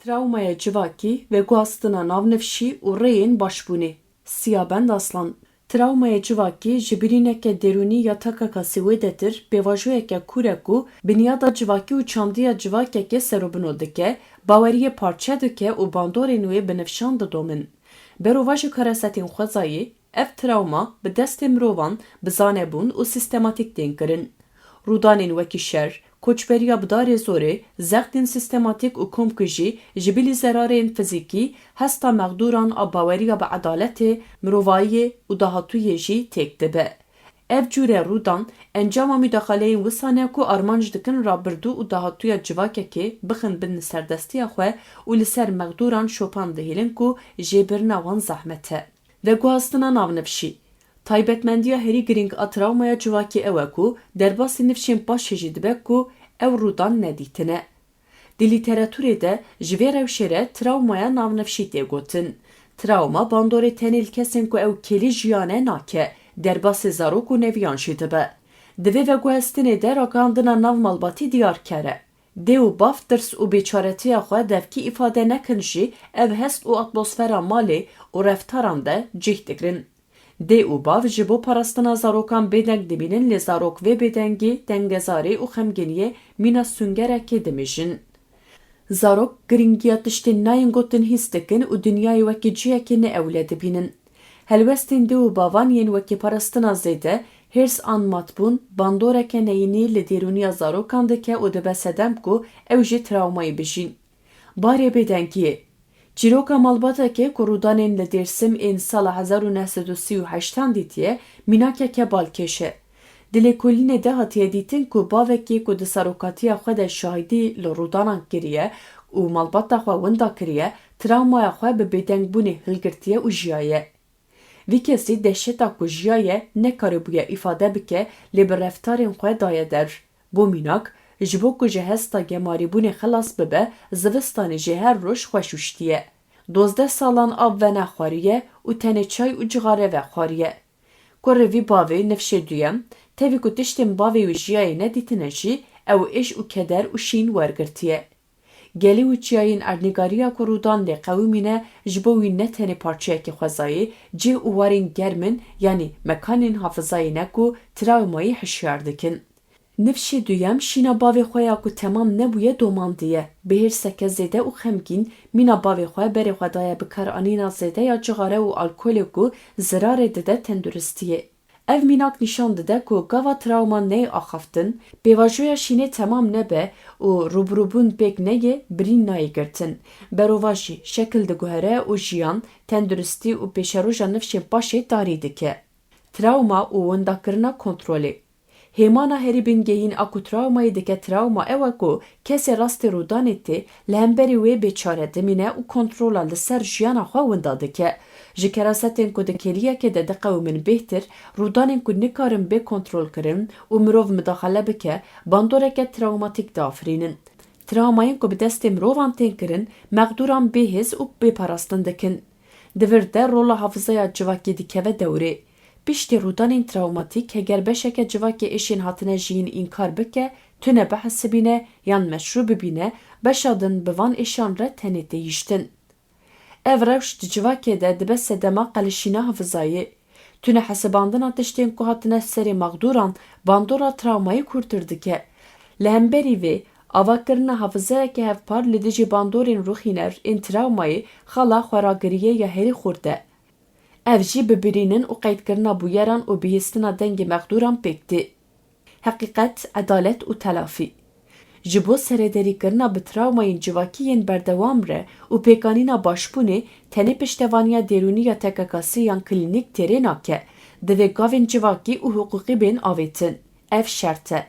Trawmaya civakî, Veguhastina navnifşî û rêyên başbûnê. Siyabend aslan. Trawmaya civakî ji birîneke derûnî ya takekesî wêdetir, pêvajoyeke kurek û binyada civakî û çandîya civakekê serûbino dike, baweriyê parçe dike û bandorên wê bi nifşan didomin. Berovajî karesetên xwezayê, ev trawma bi destê mirovan bi zanebûn û sîstematîk tên kirin. Rûdanên wekî şer, koçberiya bi darê zorê, zextên sîstematîk û komkî jî ji bilî zerarên fizîkî, hesta mexdûran a baweriya bi edaletê, mirovayiyê û dahatûyê jî têk dibe. Ev cûre rûdan, encama müdaxaleyên wisane ku armanc dikin rabirdû û dahatûya civakekê bixin bin li serdestiya xwe û li ser mexdûran şopan dihêlin ku jêbirina wan zehmet e. Veguhastina navnifşî. Taybetmendiya herî giring a trawmaya civakê ew e ku derbasî nifşên paşê jî dibe ku ew rûdan nedîtine. Di lîteratûrê de ji vê rewşê re trawmaya navnifşî tê gotin. Trawma bandorê tenê li kesên ku ew kelî jiyanê nake, derbasê zarok û neviyan jî dibe. Di vê veguhastinê de ragihandina nav malbatî diyar kere. Dê û bav tirs û bêçaretiya xwe devkî îfade nekin jî ev hest û atmosfera malê û reftaran de cih dikirin. Dê û bav ji bo parastina zarokan bêdeng dibînin lê zarok vê bêdengî, dengezarî û xemgîniyê mîna süngerekê dimêjin. Zarok giringiya tiştên nayên gotin hîs dikin û dinyayê wekî ciyekê neewle dibînin. Helwestên dê û bavan yên wekî parastina zêde, hêrs an matbûn, bandoreke neyînî li derûniya zarokan dike û dibe sedem ku ew jî trawmayê bijîn. Barê bêdengiyê. Çîroka malbateke ku rûdanên li Dêrsim ên sala 1938 dîtiye, mînakeke balkêş e. Di lêkolînê de hatiye dîtin ku bavekî ku di serokatiya xwe de şahîdî li rûdanan kiriye û malbata xwe winda kiriye, trawmaya xwe bi bêdengbûnê hilgirtiye û jiyaye. Vî kesî dehşeta ku jiyaye nekaribûye îfade bike lê bi reftarên xwe daye der. Bo mînak, ji bo ku ji hesta gemarîbûnê xelas bibe, zivistanê jê her roj xweş û ştiye. 12 salan av ve nexwariye û tenê çay û cixare vexwariye. Kurê vî bavê nifşê duyem, tevî ku tiştên bavê û jiyayê nedîtine jî, ew êş û keder û şîn wergirtiye. Gelî û çiyayên erdnîgariya ku rûdan lê qewimîne ji bo wî ne tenê parçeyekê xwezayê, cih û warên germin yanî mekanên hafizayê ne ku trawmayî hişyar dikin. Nifşê duyem şîna bavê xwe ya ku temam nebûye domandiye. Bi hêrseke zêde û xemgîn, mîna bavê xwe berê xwe daye bi karanîna zêde ya cixare û alkolê ku zirarê dide tenduristiyê. Ev mînak nîşan dide ku gava trawma ney axaftin, pêvajoya şînê temam nebe û rûbirûbûn pêk neyê birîn nayê girtin. Berovajî şekil diguhere û jiyan, tenduristî û pêşeroja nifşên paşê darî dike. Trawma û windakirina kontrolê. Hêmana herî bingehîn a ku trawmayê dike trawma ew e ku kesê rastê rûdanê tê li hemberî wê bêçare dimîne û kontrola li ser jiyana xwe winda dike. Ji kerasetên ku di keliyekê de diqewimin bêhtir, rûdanên ku nikarin bê kontrol kirin û mirov midaxale bike, bandoreke trawmatîk diafirînin. Trawmayên ku bi destê mirovan tên kirin, mexdûran bêhêz û bêparastin dikin. Di vir de rola hafizaya civakê dikeve dewrê. Piştî rûdanên trawmatîk heger beşeke civakê êşên hatine jiyîn înkar bike, tune behesibîne yan meşrû bibîne, beşa din bi van êşan re tenê değiştin. Ev rewş di civakê de dibe sedema qelişîna hafizayê. Tune hesibandina tiştên ku hatine serê mexdûran, bandora trawmayê kurtir dike. Li hemberî vê, avakirina hafizayeke hevpar li dijî bandorên ruxîner ên trawmayê xala xweragiriyê ya herî xurt e. Ev jî bi birînin û qeydkirina bûyeran û bihîstina dengê mexdûran pêk tê. Heqîqet, edalet û telafî. Ji bo serêderîkirina bi trawmayên civakî yên berdewam re û pêkanîna başbûnê, tenê piştevaniya derûnî ya takekesî yan klînîk têrê nake. Divê gavên civakî û hiqûqî bên avêtin. Ev şert e.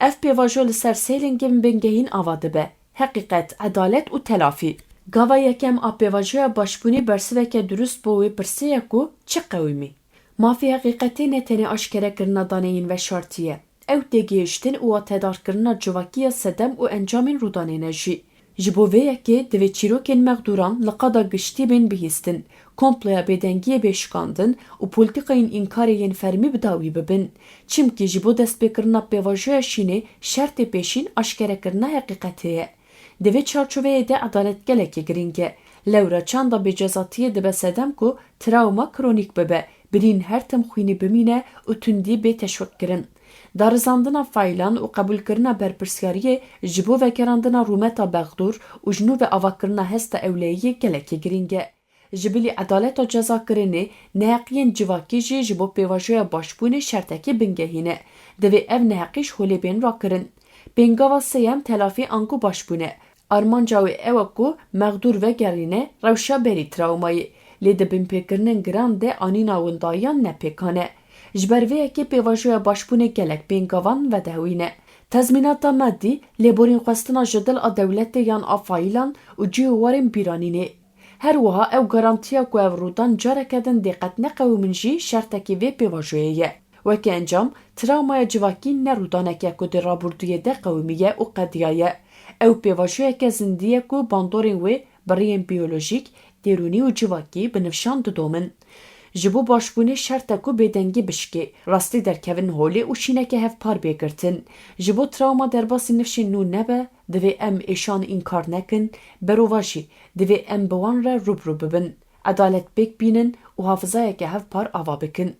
Ev pêvajo li ser sêlingên bingehîn ava dibe. Heqîqet, edalet û telafî. Gava yekem a pêvajoya başbûnê bersiveke durust bo wê pirsiye ku çi qewimî. Mafê heqîqetê ne tenê aşkerekirina daneyên veşartî ye. Ew tê gihîştin û a tedarkirina civakiya sedem û encamên rûdanê ne jî. Ji bo vê yekê divê çîrokên mexdûran li qada giştî bên bihîstin, komploya bêdengiyê bêşikandin û polîtikayên înkarê yên fermî bi dawî bibin. Çimkî ji bo destpêkirina pêvajoya şînê şertê pêşîn aşkerekirina heqîqetê ye. Di vê çarçoveyê de adalet gelekî giring e. Lewra çanda bêcezatiyê dibe sedem ku trawma kronîk bibe, birîn her tim xwînî bimîne û tundî bê teşwikkirin. Darizandina feylan û qebûlkirina berpirsyariyê ji bo vegerandina rûmeta bexdûr û ji nû ve avakirina hesta ewleyiyê gelekî giring e. Ji bilî edaleta cezakirinê neheqiyên civakî jî ji bo pêvajoya başbûnê şertekî bingehîne. Divê ev neheqî ji holêbên rakirin. Pêngava sêyem telafî anku başbûnê. Armanca wê ew e ku mexdûr vegerîne rewşa berî trawmayê. Lê di binpêkirinin giran de anîna windayiyan nepêkane. Ji ber vê yekê pêvajoya başbûnê gelek pêngavan vedehwîne. Tezmînata medî lêborîn xwestina ji dil a dewletê yan a fayîlan û cihê warên bîranînê. Her wiha ew garantiya ku ev rûdan careke din dêqet neqewîmin jî şertekî vê pêvajoyê ye. Wekî encam, trawmaya civakî ne rûdaneke ku di rabûrdiyê de qewimiye û qediya ye. Ew pêvajoyeke zindî ye ku bandorên wê bi rêyên biyolojîk, derûnî û civakî bi nifşan didomin. Ji bo başbûnê şert e ku bêdengî bişkê, rastî derkevin holê û şîneke hevpar bêgirtin. Ji bo trawma derbasî nifşên nû nebe, divê em êşan înkar nekin, Berovajî divê em bi wan re rûbirû bibin. Edalet bêk bînin û hafizayeke hevpar ava bikin.